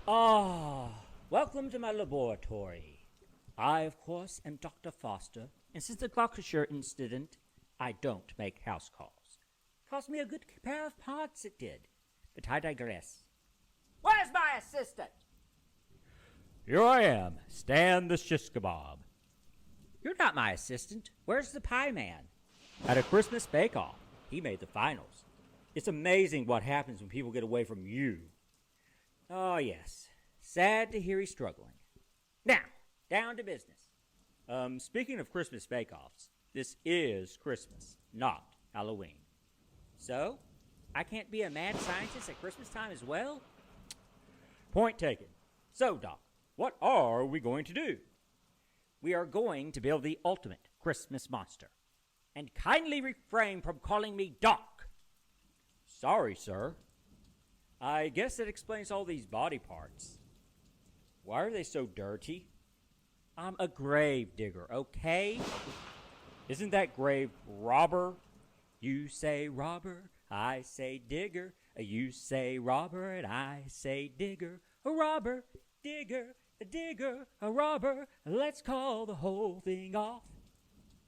Welcome to my laboratory. I, of course, am Dr. Foster, and since the Gloucestershire incident, I don't make house calls. Cost me a good pair of parts, it did. But I digress. Where's my assistant? Here I am, Stan the Shish Kebab. You're not my assistant. Where's the pie man? At a Christmas bake-off. He made the finals. It's amazing what happens when people get away from you. Oh, yes. Sad to hear he's struggling. Now, down to business. Speaking of Christmas bake-offs, this is Christmas, not Halloween. So, I can't be a mad scientist at Christmas time as well? Point taken. So, Doc, what are we going to do? We are going to build the ultimate Christmas monster. And kindly refrain from calling me Doc. Sorry, sir. I guess that explains all these body parts. Why are they so dirty? I'm a grave digger, okay? Isn't that grave robber? You say robber, I say digger. You say robber, and I say digger. A robber, digger, a digger, a robber. Let's call the whole thing off.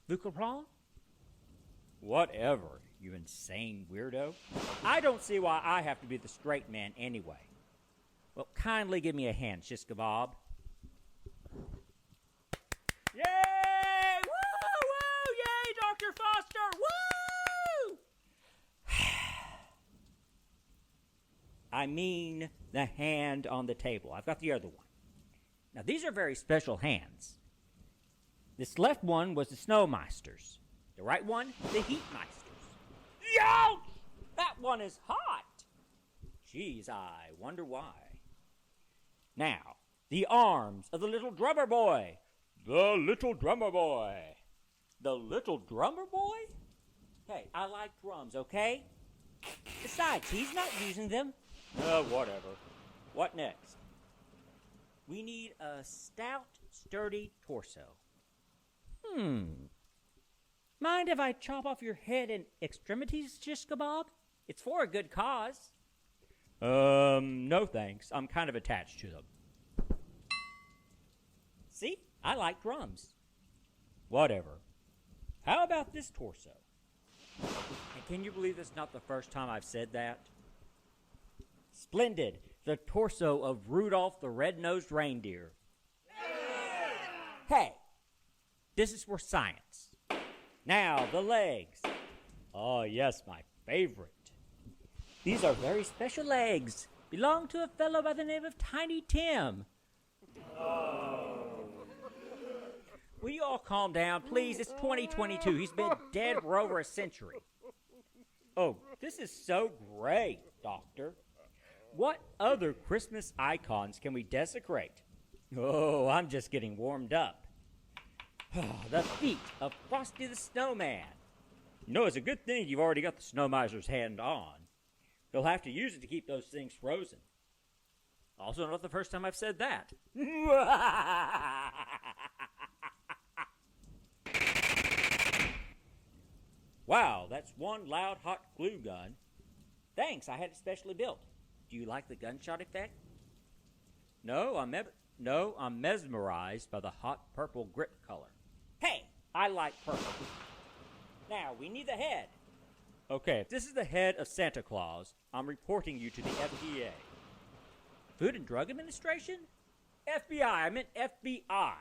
Vous comprenez? Whatever, you insane weirdo. I don't see why I have to be the straight man anyway. Well, kindly give me a hand, Shish Kebab. Yay! Woo! Woo! Yay, Dr. Foster! Woo! I mean the hand on the table. I've got the other one. Now, these are very special hands. This left one was the Snowmeisters. The right one, the Heatmeisters. Youch! That one is hot! Geez, I wonder why. Now, the arms of the little drummer boy. The little drummer boy. The little drummer boy? Hey, I like drums, okay? Besides, he's not using them. Whatever. What next? We need a stout, sturdy torso. Mind if I chop off your head and extremities, Shish Kebab? It's for a good cause. No thanks. I'm kind of attached to them. See? I like drums. Whatever. How about this torso? And can you believe it's not the first time I've said that? Splendid. The torso of Rudolph the Red-Nosed Reindeer. Hey, this is for science. Now, the legs. Oh, yes, my favorite. These are very special legs. Belong to a fellow by the name of Tiny Tim. Will you all calm down, please? It's 2022. He's been dead for over a century. Oh, this is so great, Doctor. What other Christmas icons can we desecrate? Oh, I'm just getting warmed up. The feet of Frosty the Snowman. You know, it's a good thing you've already got the Snowmeister's hand on. You'll have to use it to keep those things frozen. Also, not the first time I've said that. Wow, that's one loud, hot glue gun. Thanks, I had it specially built. Do you like the gunshot effect? No, I'm mesmerized by the hot purple grip color. Hey, I like purple. Now, we need the head. Okay, if this is the head of Santa Claus, I'm reporting you to the FDA. Food and Drug Administration? FBI, I meant FBI.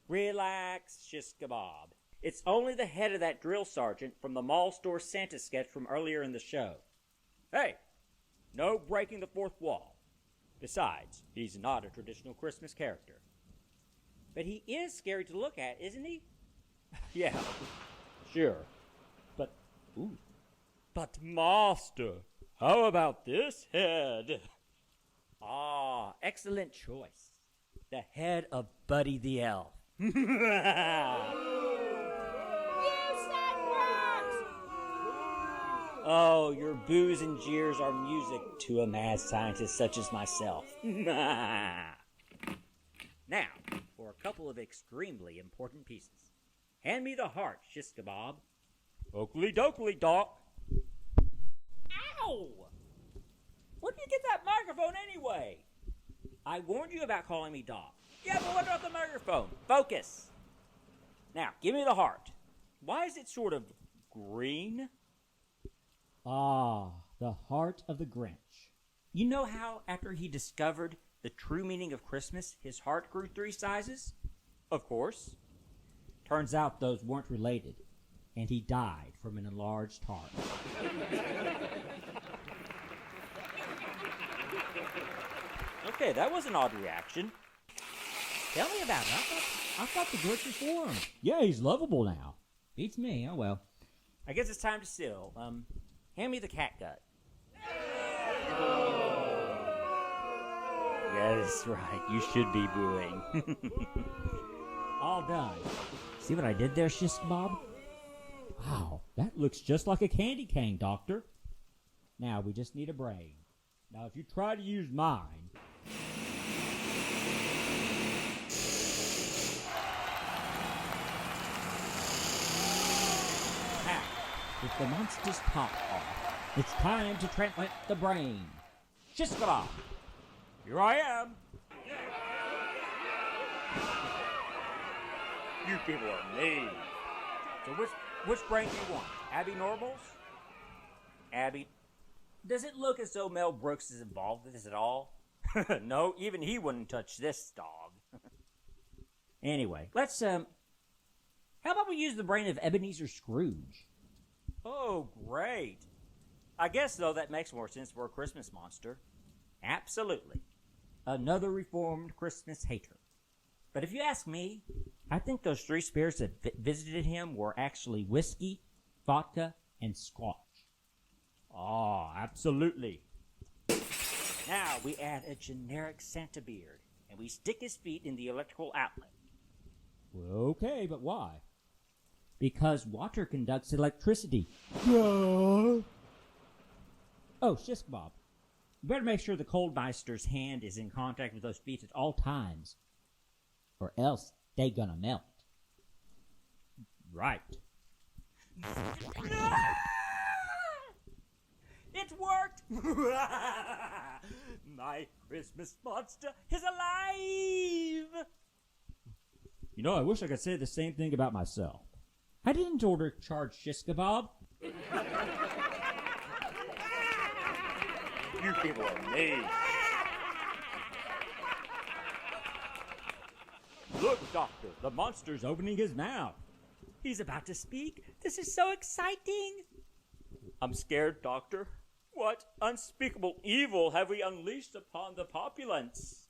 Relax, Shish Kebab. It's only the head of that drill sergeant from the mall store Santa sketch from earlier in the show. Hey, no breaking the fourth wall. Besides, he's not a traditional Christmas character. But he is scary to look at, isn't he? Yeah, sure. But Master, how about this head? Ah, excellent choice. The head of Buddy the Elf. Oh, your boos and jeers are music to a mad scientist such as myself. Now, for a couple of extremely important pieces. Hand me the heart, Shish Kebab. Oakley dokley, Doc. Ow! Where did you get that microphone anyway? I warned you about calling me Doc. Yeah, but what about the microphone? Focus. Now, give me the heart. Why is it sort of green? Ah, the heart of the Grinch. You know how, after he discovered the true meaning of Christmas, his heart grew 3 sizes? Of course. Turns out those weren't related, and he died from an enlarged heart. Okay, that was an odd reaction. Tell me about it. I thought the Grinch reformed. Yeah, he's lovable now. Beats me, oh well. I guess it's time to seal. Hand me the cat gut. Yes, right. You should be booing. All done. See what I did there, Shisk Bob? Wow, that looks just like a candy cane, Doctor. Now we just need a brain. Now if you try to use mine... Now, with the monster's top off, it's time to transplant the brain. Shisk Bob! Here I am. You people are mean. So which brain do you want? Abby Normals? Abby, does it look as though Mel Brooks is involved with this at all? No, even he wouldn't touch this dog. Anyway, let's, how about we use the brain of Ebenezer Scrooge? Oh, great. I guess, though, that makes more sense for a Christmas monster. Absolutely. Another reformed Christmas hater. But if you ask me, I think those 3 spirits that visited him were actually whiskey, vodka, and scotch. Ah, absolutely. Now we add a generic Santa beard, and we stick his feet in the electrical outlet. Well, okay, but why? Because water conducts electricity. Oh, Shisk Bob. You better make sure the Coldmeister's hand is in contact with those feet at all times, or else they gonna melt. Right. It worked! My Christmas monster is alive! You know, I wish I could say the same thing about myself. I didn't order charged Shisk Bob. You people are mean. Look, Doctor, the monster's opening his mouth. He's about to speak. This is so exciting. I'm scared, Doctor. What unspeakable evil have we unleashed upon the populace?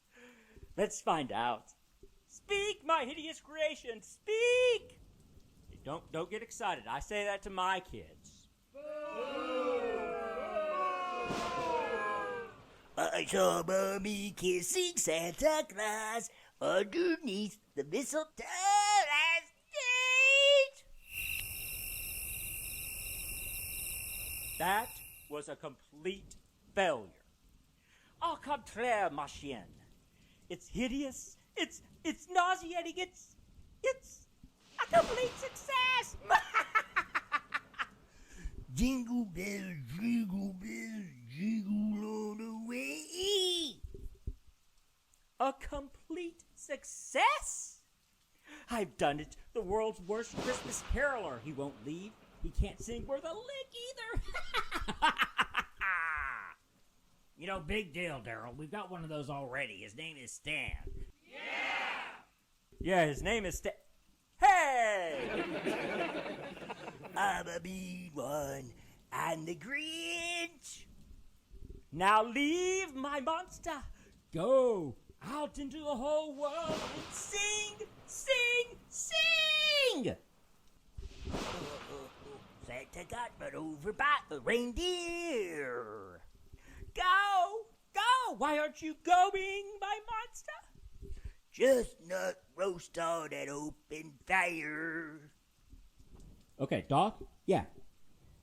Let's find out. Speak, my hideous creation, speak! Don't get excited. I say that to my kids. I saw Mommy kissing Santa Claus underneath the mistletoe last night. That was a complete failure. Au contraire, ma chienne. It's hideous. It's nauseating. It's a complete success. Jingle bells, jingle all the way. A complete success? I've done it. The world's worst Christmas caroler. He won't leave. He can't sing worth a lick either. You know, big deal, Daryl. We've got one of those already. His name is Stan. Yeah, his name is Stan. Hey! I'm a mean one. I'm the Grinch. Now leave my monster. Go out into the whole world and sing, sing, sing! Santa got run over by the reindeer. Go! Go! Why aren't you going, my monster? Chestnut roast on an open fire. Okay, Doc? Yeah.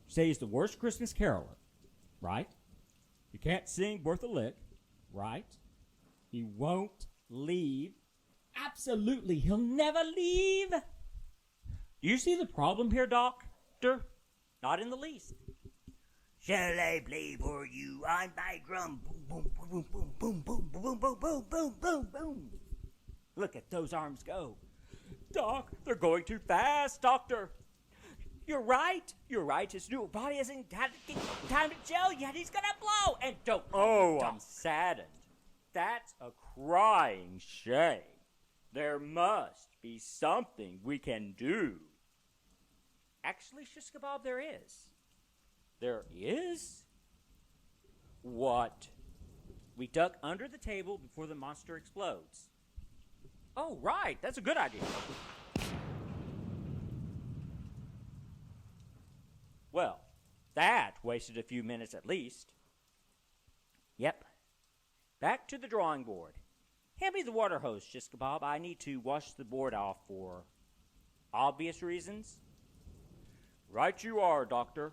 Say he's the worst Christmas caroler, right? He can't sing worth a lick, right? He won't leave. Absolutely, he'll never leave. Do you see the problem here, Doctor? Not in the least. Shall I play for you on my drum? Boom, boom, boom, boom, boom, boom, boom, boom, boom, boom. those arms go. Doc, they're going too fast, Doctor. You're right. His new body hasn't had time to gel yet. He's gonna blow. And don't. Oh, I'm saddened. That's a crying shame. There must be something we can do. Actually, Shish Kebab, there is. There is? What? We duck under the table before the monster explodes. Oh, right. That's a good idea. Well, that wasted a few minutes at least. Yep. Back to the drawing board. Hand me the water hose, Shish Kebab. I need to wash the board off for obvious reasons. Right you are, Doctor.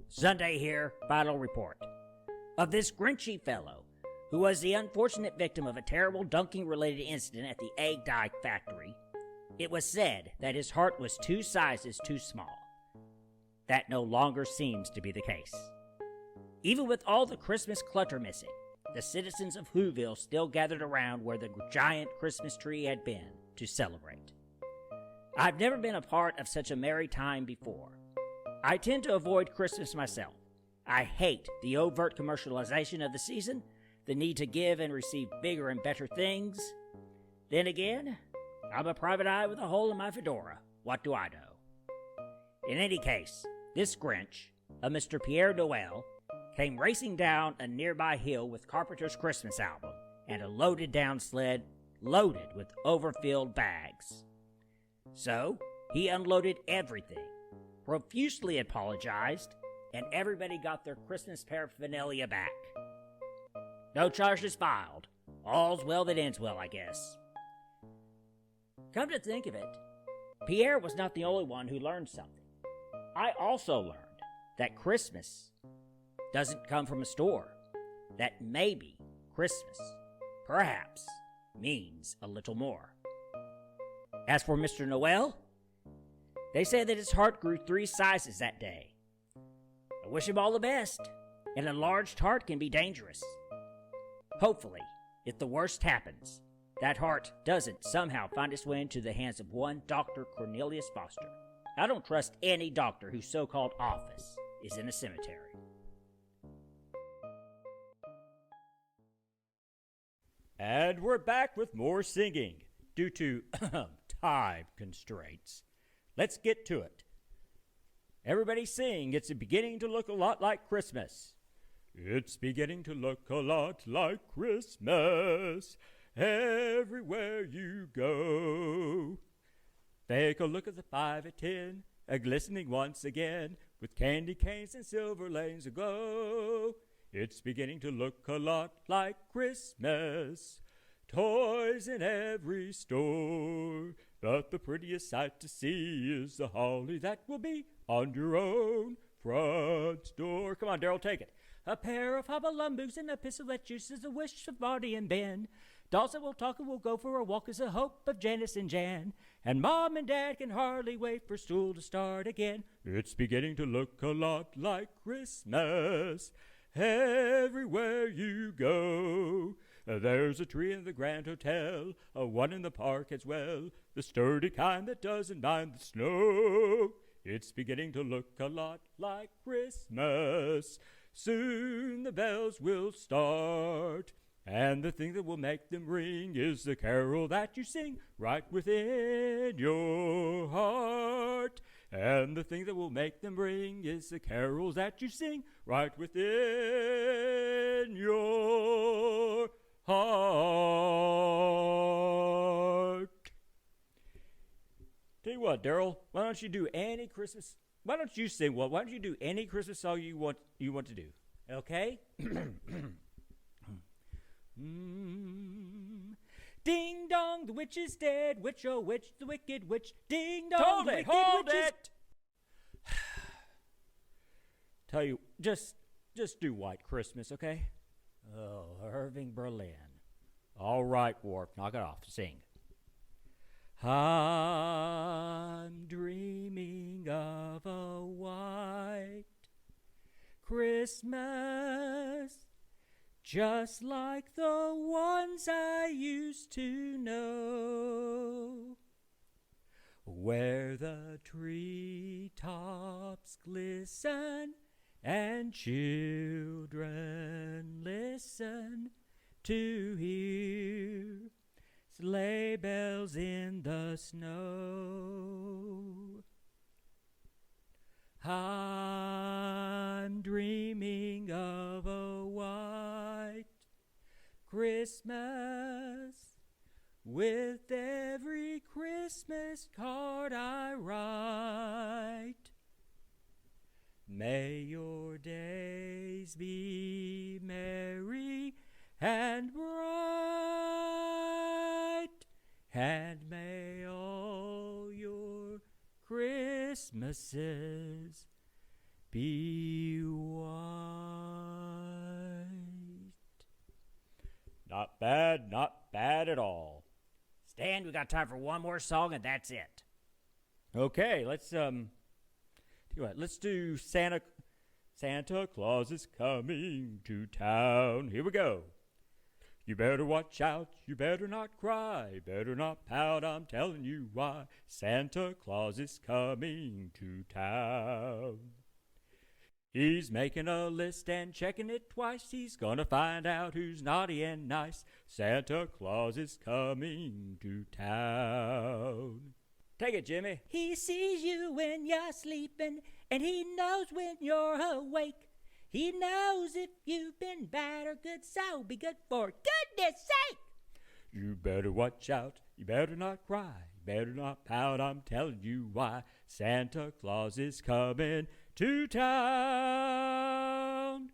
Sunday here, final report. Of this Grinchy fellow, who was the unfortunate victim of a terrible dunking-related incident at the egg dye factory, it was said that his heart was 2 sizes too small. That no longer seems to be the case. Even with all the Christmas clutter missing, the citizens of Whoville still gathered around where the giant Christmas tree had been to celebrate. I've never been a part of such a merry time before. I tend to avoid Christmas myself. I hate the overt commercialization of the season, the need to give and receive bigger and better things. Then again, I'm a private eye with a hole in my fedora. What do I know? In any case, this Grinch, a Mr. Pierre Noel, came racing down a nearby hill with Carpenter's Christmas album and a loaded down sled loaded with overfilled bags. So, he unloaded everything, profusely apologized, and everybody got their Christmas paraphernalia back. No charges filed. All's well that ends well, I guess. Come to think of it, Pierre was not the only one who learned something. I also learned that Christmas doesn't come from a store. That maybe Christmas, perhaps, means a little more. As for Mr. Noel, they say that his heart grew 3 sizes that day. I wish him all the best. An enlarged heart can be dangerous. Hopefully, if the worst happens, that heart doesn't somehow find its way into the hands of one Dr. Cornelius Foster. I don't trust any doctor whose so-called office is in a cemetery. And we're back with more singing due to time constraints. Let's get to it. Everybody sing. It's beginning to look a lot like Christmas. It's beginning to look a lot like Christmas everywhere you go. Take a look at the 5 at 10, a glistening once again, with candy canes and silver lanes aglow. It's beginning to look a lot like Christmas. Toys in every store. But the prettiest sight to see is the holly that will be on your own front door. Come on, Daryl, take it. A pair of hobbalumboos and a pistol that uses a wish of Marty and Ben. Dolls that will talk and will go for a walk is the hope of Janice and Jan. And Mom and Dad can hardly wait for school to start again. It's beginning to look a lot like Christmas everywhere you go. There's a tree in the Grand Hotel, one in the park as well, the sturdy kind that doesn't mind the snow. It's beginning to look a lot like Christmas. Soon the bells will start, and the thing that will make them ring is the carol that you sing right within your heart. And the thing that will make them ring is the carols that you sing right within your heart. Tell you what, Daryl, why don't you do any Christmas? Why don't you sing? Well, why don't you do any Christmas song you want to do? Okay. Ding dong, the witch is dead. Witch, oh witch, the wicked witch. Ding dong, hold the wicked hold witch it. Tell you, just do White Christmas, okay? Oh, Irving Berlin. All right, Worf, knock it off. Sing. I'm dreaming of a white Christmas, just like the ones I used to know, where the treetops glisten and children listen to hear sleigh bells in the snow. I'm dreaming of a white Christmas, with every Christmas card I write. May your days be merry and bright, and may all your Christmases be white. Not bad at all. Stan, we got time for one more song, and that's it. Okay, let's do Santa Claus is coming to town. Here we go. You better watch out, you better not cry, better not pout, I'm telling you why. Santa Claus is coming to town. He's making a list and checking it twice. He's gonna find out who's naughty and nice. Santa Claus is coming to town. Take it, Jimmy. He sees you when you're sleeping, and he knows when you're awake. He knows if you've been bad or good, so be good for goodness sake. You better watch out, you better not cry, you better not pout, I'm telling you why. Santa Claus is coming to town.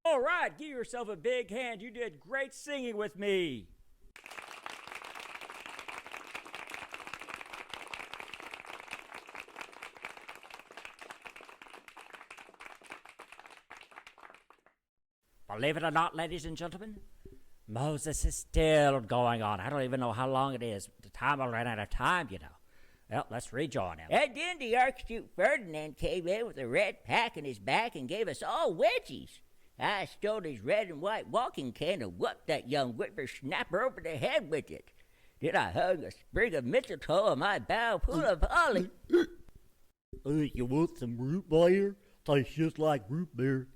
All right, give yourself a big hand. You did great singing with me. Believe it or not, ladies and gentlemen, Moses is still going on. I don't even know how long it is. The time will run out of time, you know. Well, let's rejoin him. And then the Archduke Ferdinand came in with a red pack in his back and gave us all wedgies. I stole his red and white walking cane and whooped that young whippersnapper over the head with it. Then I hung a sprig of mistletoe on my bow full of holly. You want some root beer? Tastes just like root beer.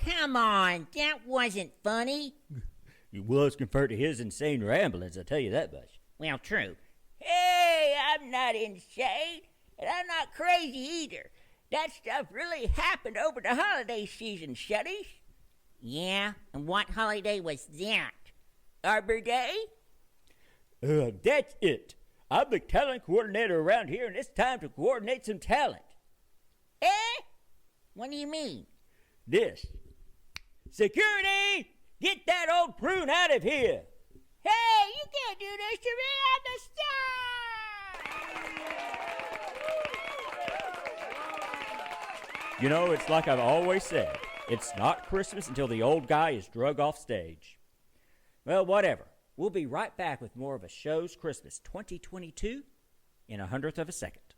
Come on, that wasn't funny. It was compared to his insane ramblings, I'll tell you that much. Well, true. Hey, I'm not insane, and I'm not crazy either. That stuff really happened over the holiday season, Shuddies. Yeah, and what holiday was that? Arbor Day? That's it. I'm the talent coordinator around here, and it's time to coordinate some talent. Eh? What do you mean? This. Security! Get that old prune out of here! Hey, you can't do this to me, I'm the star! You know, it's like I've always said. It's not Christmas until the old guy is drug off stage. Well, whatever. We'll be right back with more of a show's Christmas 2022 in 100th of a second.